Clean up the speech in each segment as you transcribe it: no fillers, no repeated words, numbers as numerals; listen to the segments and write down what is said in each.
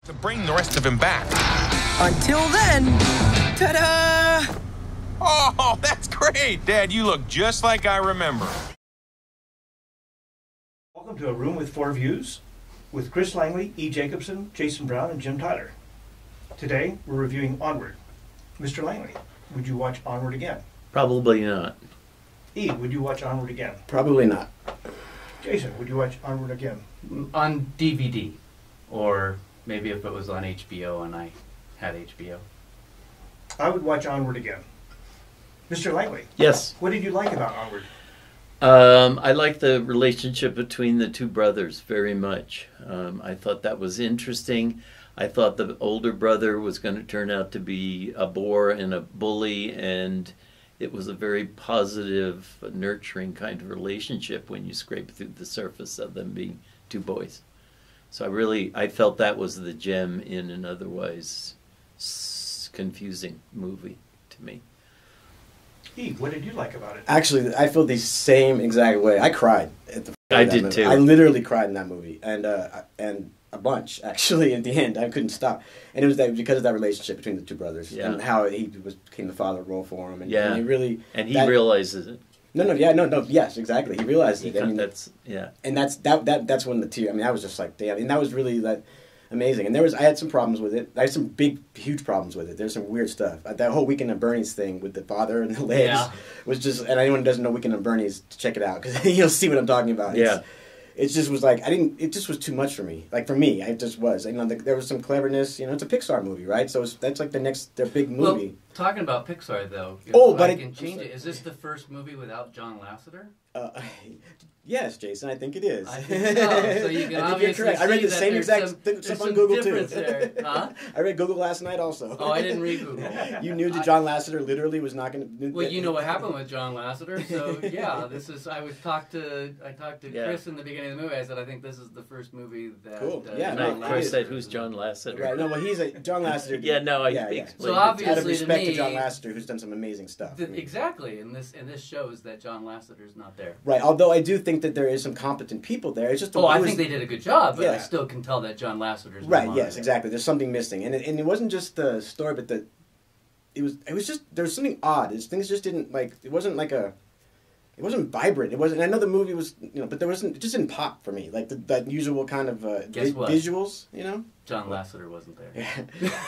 To bring the rest of him back. Until then, ta-da! Oh, that's great! Dad, you look just like I remember. Welcome to A Room with Four Views with Chris Langley, E. Jacobson, Jason Brown, and Jim Tyler. Today, we're reviewing Onward. Mr. Langley, would you watch Onward again? Probably not. E., would you watch Onward again? Probably not. Jason, would you watch Onward again? On DVD, or maybe if it was on HBO and I had HBO. I would watch Onward again. Mr. Langley? Yes. What did you like about Onward? I like the relationship between the two brothers very much. I thought that was interesting. I thought the older brother was going to turn out to be a bore and a bully, and it was a very positive, nurturing kind of relationship when you scrape through the surface of them being two boys. So I felt that was the gem in an otherwise confusing movie to me. E., what did you like about it? Actually, I feel the same exact way. I cried at the. I did too. I literally cried in that movie, and a bunch actually. At the end, I couldn't stop, and it was because of that relationship between the two brothers, and how he became the father role for him, and he really realizes it. No, yes, exactly. He realized it. I mean, and that's when the tear. I mean, I was just like, damn, and that was really amazing. And I had some problems with it. I had some huge problems with it. There's some weird stuff. That whole Weekend at Bernie's thing with the father and the legs was just. And anyone who doesn't know Weekend at Bernie's, check it out because you'll see what I'm talking about. It just was like it just was too much for me. Like for me, it just was. There was some cleverness. It's a Pixar movie, right? So that's like their big movie. Well, talking about Pixar though, but I can change it. Is this the first movie without John Lasseter? Yes, Jason, I think it is. I think so. So you can obviously I read the same exact stuff on Google too. There. Huh? I read Google last night also. Oh, I didn't read Google. You knew that John Lasseter literally was not going to. Well, you know what happened with John Lasseter, so yeah, this is. I talked to Chris in the beginning of the movie. I said I think this is the first movie that. Cool. Chris said, "Who's John Lasseter?" Right. No, well, he's John Lasseter. So obviously, out of respect to me, John Lasseter, who's done some amazing stuff. Exactly, and this shows that John Lasseter's not there. Right. Although I do think that there is some competent people there. It's just. I think they did a good job, but I still can tell that John Lasseter's right. Yes, exactly. There's something missing, and it wasn't just the story, but it was just there was something odd. Things just didn't it wasn't it wasn't vibrant. It wasn't. I know the movie was, but there wasn't. It just didn't pop for me, like that usual kind of visuals. John Lasseter wasn't there.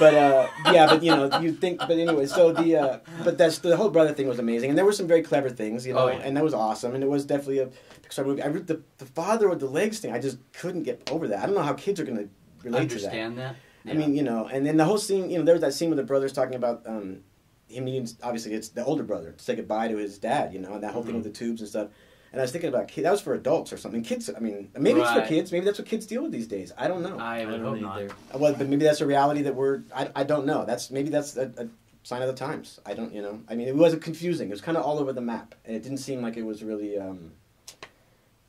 But you think. But anyway, so the whole brother thing was amazing, and there were some very clever things, and that was awesome, and it was definitely a Pixar movie. I read the father with the legs thing. I just couldn't get over that. I don't know how kids are going to relate to that. Understand that. Yeah. I mean, and then the whole scene, there was that scene with the brothers talking about him needing, obviously it's the older brother, to say goodbye to his dad, and that whole thing with the tubes and stuff. And I was thinking about kids. That was for adults or something. Kids, I mean, maybe it's for kids. Maybe that's what kids deal with these days. I don't know. I would hope not. Well, but maybe that's a reality that I don't know. Maybe that's a sign of the times. I don't, I mean, it was confusing. It was kind of all over the map. And it didn't seem like it was really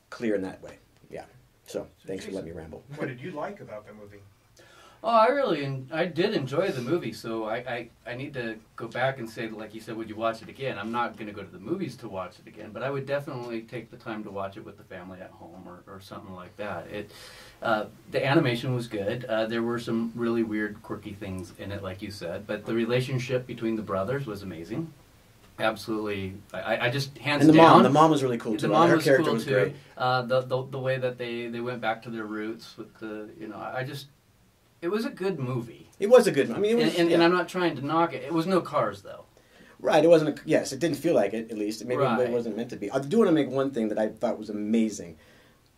clear in that way. Yeah. So thanks for letting me ramble. What did you like about the movie? Oh, I did enjoy the movie, so I need to go back and say, like you said, would you watch it again? I'm not going to go to the movies to watch it again, but I would definitely take the time to watch it with the family at home or something like that. The animation was good. There were some really weird, quirky things in it, like you said, but the relationship between the brothers was amazing. Absolutely, I just hands down. The mom was really cool too. The mom her was character cool was too. great. The way that they went back to their roots with it was a good movie. It was a good. I mean, it was, and I'm not trying to knock it. It was no cars though. Right. It wasn't. Yes, it didn't feel like it. At least maybe it wasn't meant to be. I do want to make one thing that I thought was amazing.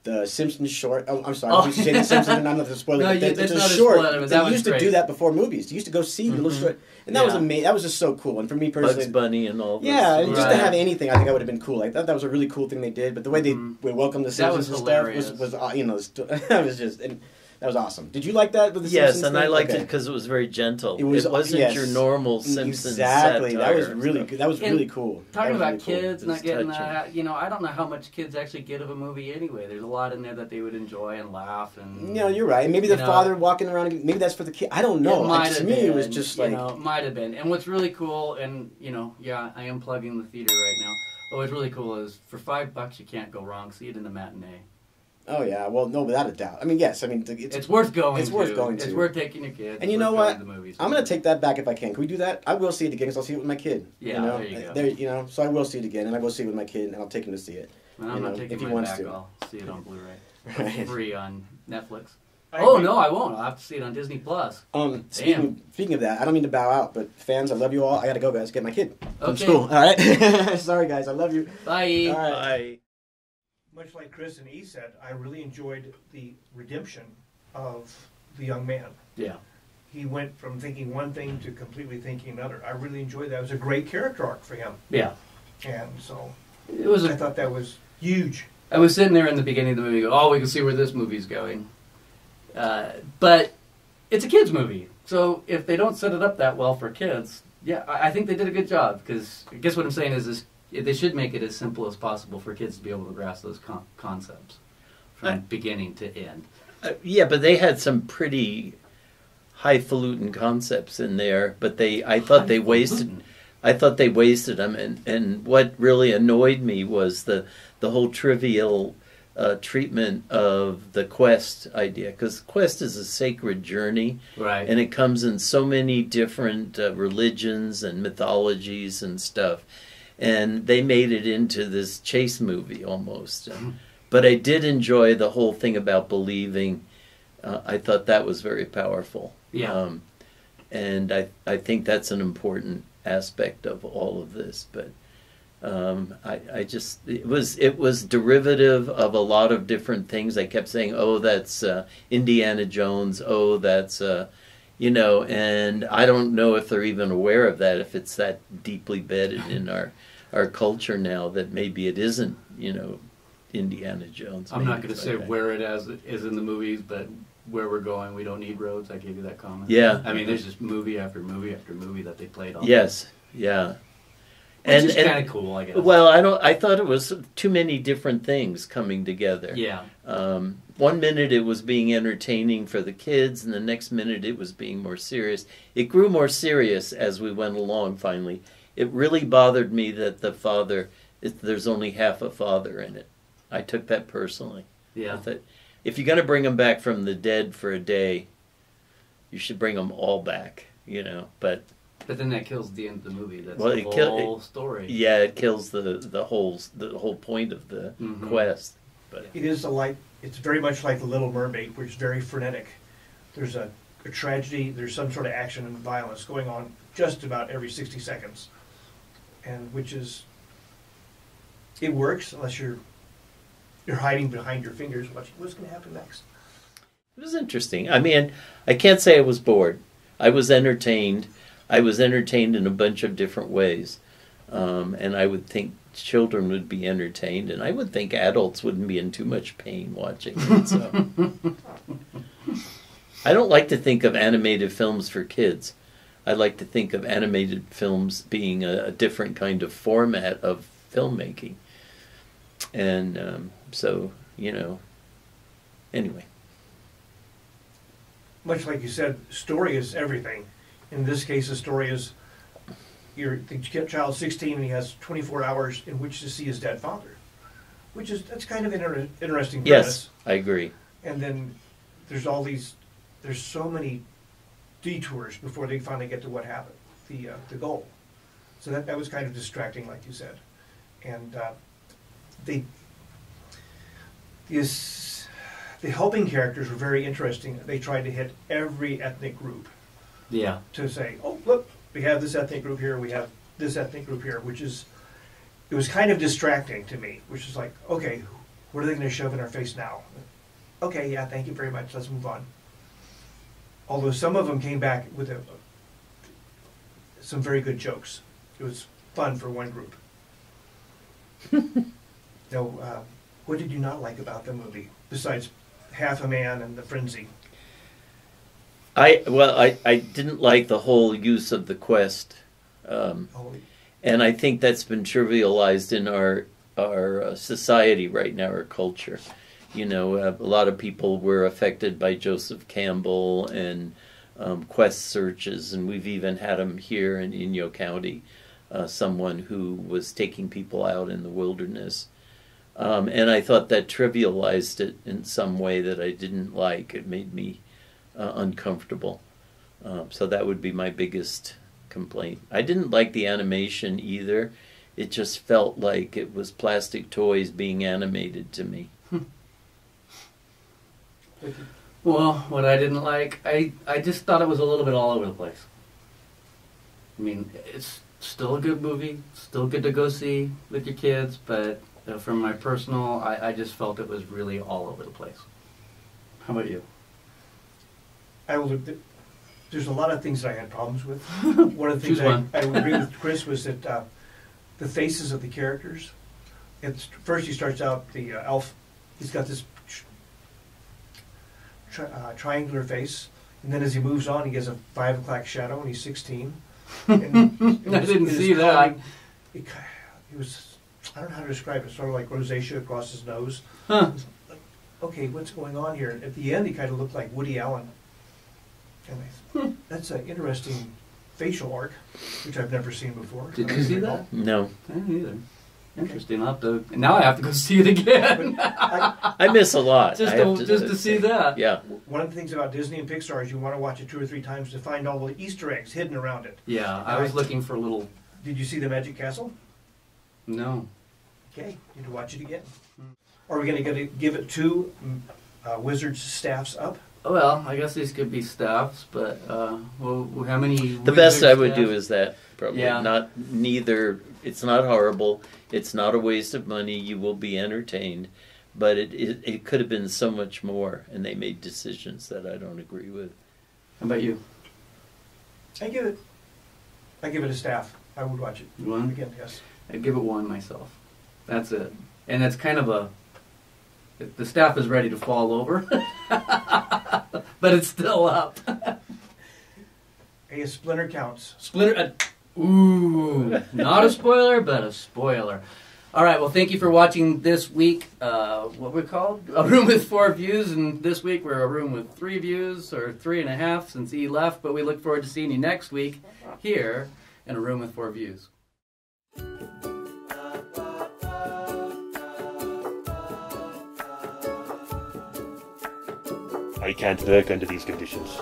The Simpsons short. Oh, I'm sorry. I was saying the Simpsons, and I'm not going to spoil it. No, it's not a short. Spoiler, they used to do that before movies. You used to go see little short, and that was amazing. That was just so cool. And for me personally, Bugs Bunny and all. Yeah, and just to have anything, I think I would have been cool. I thought that was a really cool thing they did. But the way they welcomed the Simpsons and stuff was that was just. That was awesome. Did you like that with the Simpsons? Yes, and I liked it because it was was gentle. It wasn't your normal Simpsons Exactly. satire. That was really good. That was really cool. Talking about really kids not getting that, I don't know how much kids actually get of a movie anyway. There's a lot in there that they would enjoy and laugh and. You're right. Maybe the father walking around. Maybe that's for the kid. I don't know. To me, it was just like. Might have been. And what's really cool, and I am plugging the theater right now. But what's really cool is for $5 you can't go wrong. See it in the matinee. Oh yeah, well, no, without a doubt. I mean, yes, I mean it's worth going. It's worth going to. It's worth taking your kids. And you know what? I'm gonna take that back if I can. Can we do that? I will see it again because I'll see it with my kid. Yeah, you know? there you go. You know, so I will see it again, and I will see it with my kid, and I'll take him to see it. And I'm not taking mine back. I'll see it on Blu-ray, Right. free on Netflix. Oh no, I won't. I'll have to see it on Disney Plus. Speaking of that, I don't mean to bow out, but fans, I love you all. I gotta go, guys. Get my kid from Okay. school. All right. Sorry, guys. I love you. Bye. All right. Bye. Much like Chris and E said, I really enjoyed the redemption of the young man. Yeah. He went from thinking one thing to completely thinking another. I really enjoyed that. It was a great character arc for him. Yeah. And so It was. I thought that was huge. I was sitting there in the beginning of the movie, oh, we can see where this movie's going. But it's a kids' movie, so if they don't set it up that well for kids, yeah, I think they did a good job. Because I guess what I'm saying is they should make it as simple as possible for kids to be able to grasp those concepts from beginning to end. Yeah, but they had some pretty highfalutin concepts in there, but I thought they wasted them. And what really annoyed me was the whole trivial treatment of the quest idea, because quest is a sacred journey, Right. and it comes in so many different religions and mythologies and stuff, and they made it into this chase movie almost. But I did enjoy the whole thing about believing. I thought that was very powerful. Yeah. And I think that's an important aspect of all of this. But I just it was derivative of a lot of different things. I kept saying, "Oh, that's Indiana Jones. Oh, that's and I don't know if they're even aware of that. If it's that deeply bedded in our culture now that maybe it isn't. Indiana Jones. I'm not going to say where it is in the movies, but where we're going, we don't need roads. I gave you that comment. Yeah. I mean, there's just movie after movie after movie that they played on. Yes. Yeah. Which is kind of cool, I guess. Well, I thought it was too many different things coming together. Yeah. 1 minute it was being entertaining for the kids, and the next minute it was being more serious. It grew more serious as we went along, finally. It really bothered me that the father, there's only half a father in it. I took that personally. Yeah. I thought, if you're going to bring them back from the dead for a day, you should bring them all back, But then that kills the end of the movie. That's well, the whole story. Yeah, it kills the whole point of the quest. But It is it's very much like The Little Mermaid, which is very frenetic. There's a tragedy, there's some sort of action and violence going on just about every 60 seconds. And it works unless you're hiding behind your fingers watching what's going to happen next. It was interesting. I mean, I can't say I was bored. I was entertained. I was entertained in a bunch of different ways. And I would think children would be entertained, and I would think adults wouldn't be in too much pain watching it. So. I don't like to think of animated films for kids. I like to think of animated films being a different kind of format of filmmaking. And anyway. Much like you said, story is everything. In this case, the story is the child's 16 and he has 24 hours in which to see his dead father, that's kind of an interesting premise. Yes, I agree. And then there's so many detours before they finally get to what happened, the goal. So that was kind of distracting, like you said. And the helping characters were very interesting. They tried to hit every ethnic group. Yeah. To say, oh, look, we have this ethnic group here, we have this ethnic group here, it was kind of distracting to me, which is like, okay, what are they going to shove in our face now? Okay, yeah, thank you very much, let's move on. Although some of them came back with some very good jokes. It was fun for one group. What did you not like about the movie, besides Half a Man and the Frenzy? I didn't like the whole use of the quest, and I think that's been trivialized in our society right now, our culture. A lot of people were affected by Joseph Campbell and quest searches, and we've even had them here in Inyo County, someone who was taking people out in the wilderness And I thought that trivialized it in some way that I didn't like. It made me uncomfortable. So that would be my biggest complaint. I didn't like the animation either. It just felt like it was plastic toys being animated to me. Well, what I didn't like, I just thought it was a little bit all over the place. I mean, it's still a good movie, still good to go see with your kids, but from my personal, I just felt it was really all over the place. How about you? There's a lot of things that I had problems with. One of the things I would agree with Chris was that the faces of the characters. First, he starts out, the elf, he's got this triangular face, and then as he moves on, he has a 5 o'clock shadow, and he's 16. And I didn't see that. It was, I don't know how to describe it, sort of like rosacea across his nose. Huh. Like, okay, what's going on here? At the end, he kind of looked like Woody Allen. And I thought, that's an interesting facial arc, which I've never seen before. Did you see that? No. I didn't either. Interesting. Now I have to go see it again. I miss a lot. just to see that. Yeah. One of the things about Disney and Pixar is you want to watch it 2 or 3 times to find all the Easter eggs hidden around it. Yeah, I was looking for a little... Did you see the Magic Castle? No. Okay, you need to watch it again. Are we going to give it 2 Wizards staffs up? Well, I guess these could be staffs, but well, how many? The best I would do is that, probably. Yeah. It's not horrible. It's not a waste of money. You will be entertained. But it could have been so much more, and they made decisions that I don't agree with. How about you? I give it a staff. I would watch it. 1? Again, yes. I'd give it 1 myself. That's it. And that's kind of the staff is ready to fall over, but it's still up. Hey, a splinter counts. Splinter. Ooh, not a spoiler, but a spoiler. All right, well, thank you for watching this week. What we called A Room with 4 Views, and this week we're a room with 3 views, or 3.5 since E left, but we look forward to seeing you next week here in A Room with 4 Views. I can't work under these conditions.